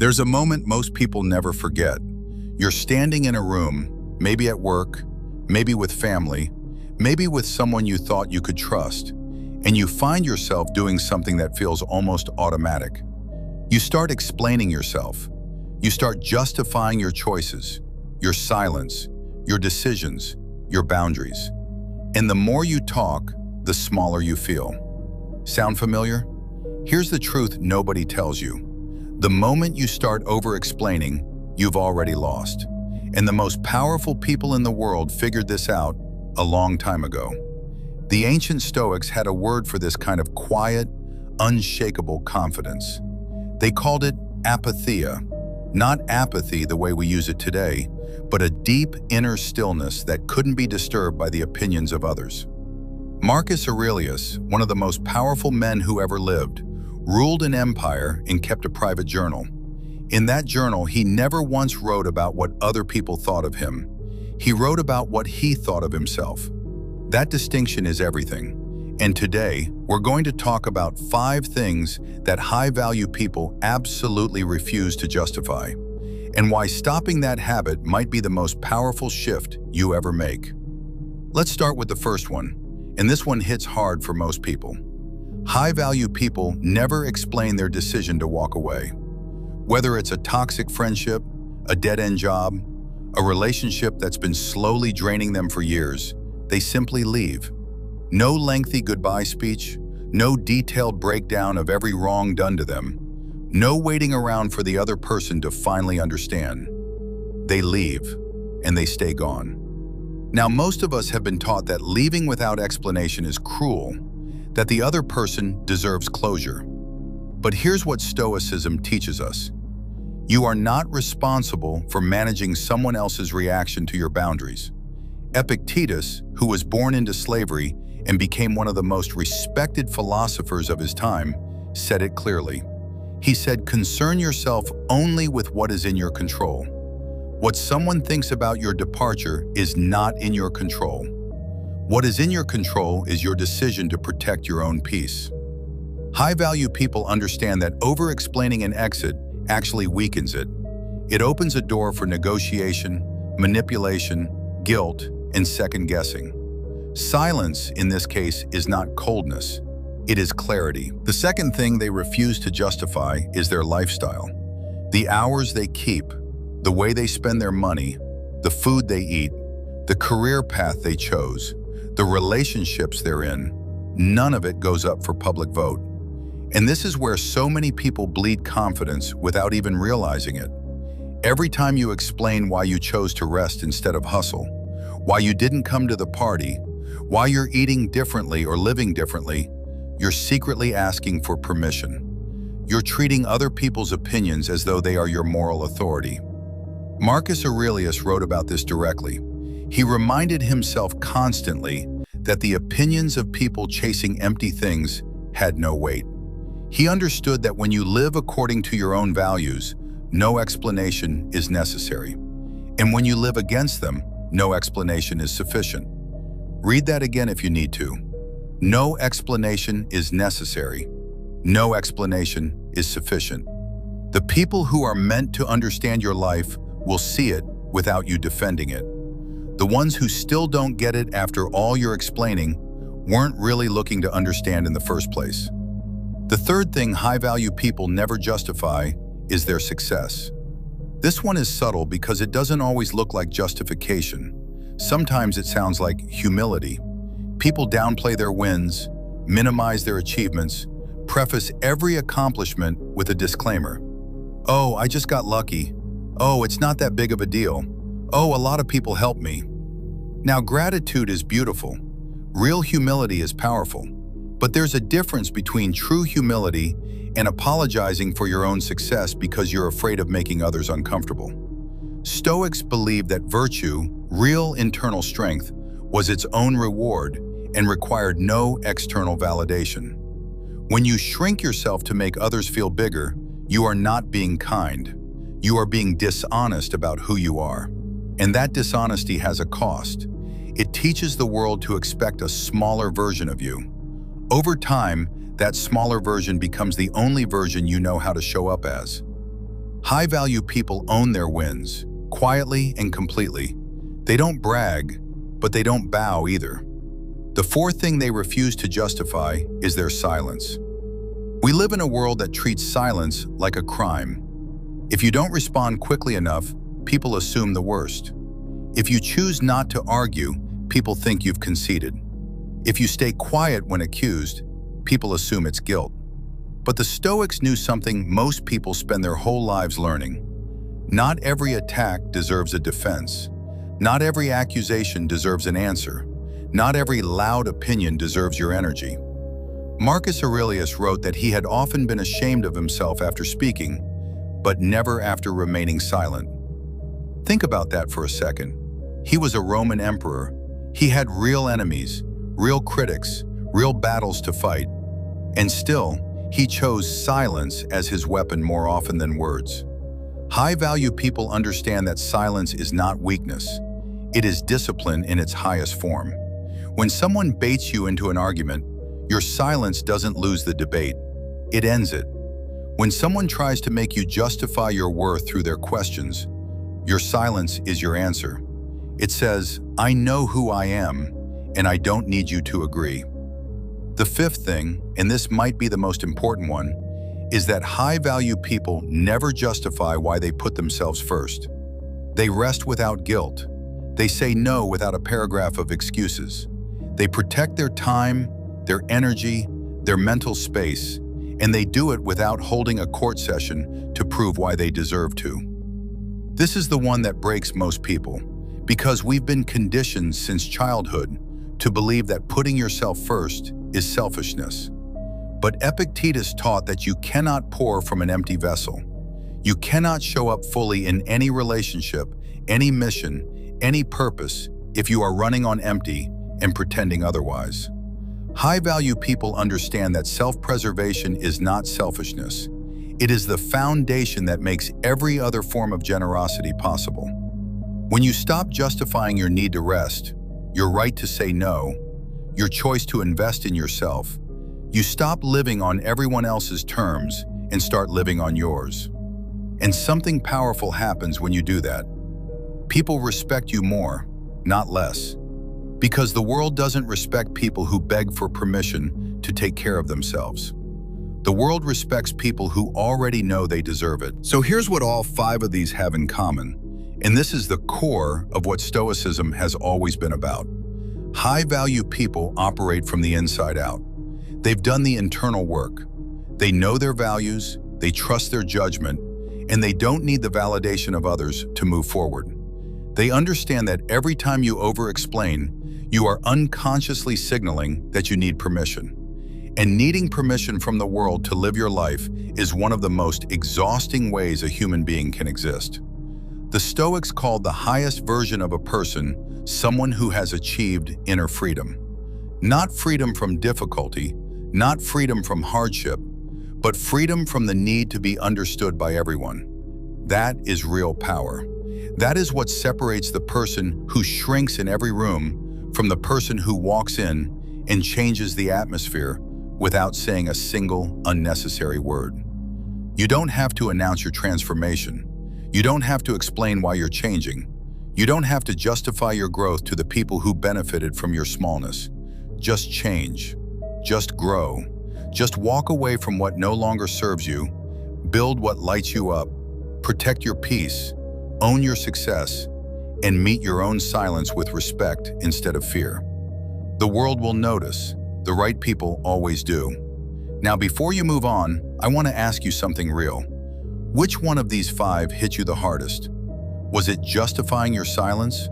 There's a moment most people never forget. You're standing in a room, maybe at work, maybe with family, maybe with someone you thought you could trust, and you find yourself doing something that feels almost automatic. You start explaining yourself. You start justifying your choices, your silence, your decisions, your boundaries. And the more you talk, the smaller you feel. Sound familiar? Here's the truth nobody tells you. The moment you start over-explaining, you've already lost. And the most powerful people in the world figured this out a long time ago. The ancient Stoics had a word for this kind of quiet, unshakable confidence. They called it apatheia. Not apathy the way we use it today, but a deep inner stillness that couldn't be disturbed by the opinions of others. Marcus Aurelius, one of the most powerful men who ever lived, ruled an empire and kept a private journal. In that journal, he never once wrote about what other people thought of him. He wrote about what he thought of himself. That distinction is everything. And today, we're going to talk about 5 things that high-value people absolutely refuse to justify, and why stopping that habit might be the most powerful shift you ever make. Let's start with the first one, and this one hits hard for most people. High-value people never explain their decision to walk away. Whether it's a toxic friendship, a dead-end job, a relationship that's been slowly draining them for years, they simply leave. No lengthy goodbye speech, no detailed breakdown of every wrong done to them, no waiting around for the other person to finally understand. They leave, and they stay gone. Now, most of us have been taught that leaving without explanation is cruel, that the other person deserves closure. But here's what Stoicism teaches us. You are not responsible for managing someone else's reaction to your boundaries. Epictetus, who was born into slavery and became one of the most respected philosophers of his time, said it clearly. He said, "Concern yourself only with what is in your control. What someone thinks about your departure is not in your control. What is in your control is your decision to protect your own peace." High-value people understand that over-explaining an exit actually weakens it. It opens a door for negotiation, manipulation, guilt, and second-guessing. Silence, in this case, is not coldness. It is clarity. The second thing they refuse to justify is their lifestyle. The hours they keep, the way they spend their money, the food they eat, the career path they chose, the relationships they're in, none of it goes up for public vote. And this is where so many people bleed confidence without even realizing it. Every time you explain why you chose to rest instead of hustle, why you didn't come to the party, why you're eating differently or living differently, you're secretly asking for permission. You're treating other people's opinions as though they are your moral authority. Marcus Aurelius wrote about this directly. He reminded himself constantly that the opinions of people chasing empty things had no weight. He understood that when you live according to your own values, no explanation is necessary. And when you live against them, no explanation is sufficient. Read that again if you need to. No explanation is necessary. No explanation is sufficient. The people who are meant to understand your life will see it without you defending it. The ones who still don't get it after all your explaining weren't really looking to understand in the first place. The third thing high-value people never justify is their success. This one is subtle because it doesn't always look like justification. Sometimes it sounds like humility. People downplay their wins, minimize their achievements, preface every accomplishment with a disclaimer. "Oh, I just got lucky. Oh, it's not that big of a deal. Oh, a lot of people helped me." Now, gratitude is beautiful. Real humility is powerful. But there's a difference between true humility and apologizing for your own success because you're afraid of making others uncomfortable. Stoics believed that virtue, real internal strength, was its own reward and required no external validation. When you shrink yourself to make others feel bigger, you are not being kind. You are being dishonest about who you are. And that dishonesty has a cost. It teaches the world to expect a smaller version of you. Over time, that smaller version becomes the only version you know how to show up as. High-value people own their wins, quietly and completely. They don't brag, but they don't bow either. The fourth thing they refuse to justify is their silence. We live in a world that treats silence like a crime. If you don't respond quickly enough, people assume the worst. If you choose not to argue, people think you've conceded. If you stay quiet when accused, people assume it's guilt. But the Stoics knew something most people spend their whole lives learning. Not every attack deserves a defense. Not every accusation deserves an answer. Not every loud opinion deserves your energy. Marcus Aurelius wrote that he had often been ashamed of himself after speaking, but never after remaining silent. Think about that for a second. He was a Roman emperor. He had real enemies, real critics, real battles to fight. And still, he chose silence as his weapon more often than words. High-value people understand that silence is not weakness. It is discipline in its highest form. When someone baits you into an argument, your silence doesn't lose the debate. It ends it. When someone tries to make you justify your worth through their questions, your silence is your answer. It says, "I know who I am, and I don't need you to agree." The fifth thing, and this might be the most important one, is that high-value people never justify why they put themselves first. They rest without guilt. They say no without a paragraph of excuses. They protect their time, their energy, their mental space, and they do it without holding a court session to prove why they deserve to. This is the one that breaks most people, because we've been conditioned since childhood to believe that putting yourself first is selfishness. But Epictetus taught that you cannot pour from an empty vessel. You cannot show up fully in any relationship, any mission, any purpose if you are running on empty and pretending otherwise. High-value people understand that self-preservation is not selfishness. It is the foundation that makes every other form of generosity possible. When you stop justifying your need to rest, your right to say no, your choice to invest in yourself, you stop living on everyone else's terms and start living on yours. And something powerful happens when you do that. People respect you more, not less. Because the world doesn't respect people who beg for permission to take care of themselves. The world respects people who already know they deserve it. So here's what all 5 of these have in common, and this is the core of what Stoicism has always been about. High-value people operate from the inside out. They've done the internal work. They know their values, they trust their judgment, and they don't need the validation of others to move forward. They understand that every time you over-explain, you are unconsciously signaling that you need permission. And needing permission from the world to live your life is one of the most exhausting ways a human being can exist. The Stoics called the highest version of a person someone who has achieved inner freedom. Not freedom from difficulty, not freedom from hardship, but freedom from the need to be understood by everyone. That is real power. That is what separates the person who shrinks in every room from the person who walks in and changes the atmosphere without saying a single unnecessary word. You don't have to announce your transformation. You don't have to explain why you're changing. You don't have to justify your growth to the people who benefited from your smallness. Just change. Just grow. Just walk away from what no longer serves you. Build what lights you up. Protect your peace. Own your success. And meet your own silence with respect instead of fear. The world will notice. The right people always do. Now, before you move on, I want to ask you something real. Which one of these 5 hit you the hardest? Was it justifying your silence?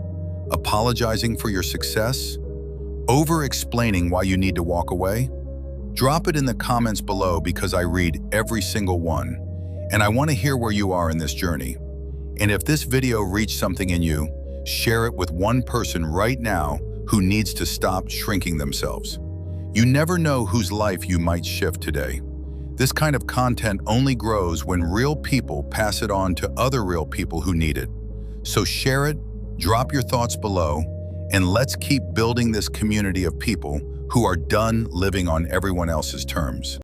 Apologizing for your success? Over-explaining why you need to walk away? Drop it in the comments below because I read every single one, and I want to hear where you are in this journey. And if this video reached something in you, share it with one person right now who needs to stop shrinking themselves. You never know whose life you might shift today. This kind of content only grows when real people pass it on to other real people who need it. So share it, drop your thoughts below, and let's keep building this community of people who are done living on everyone else's terms.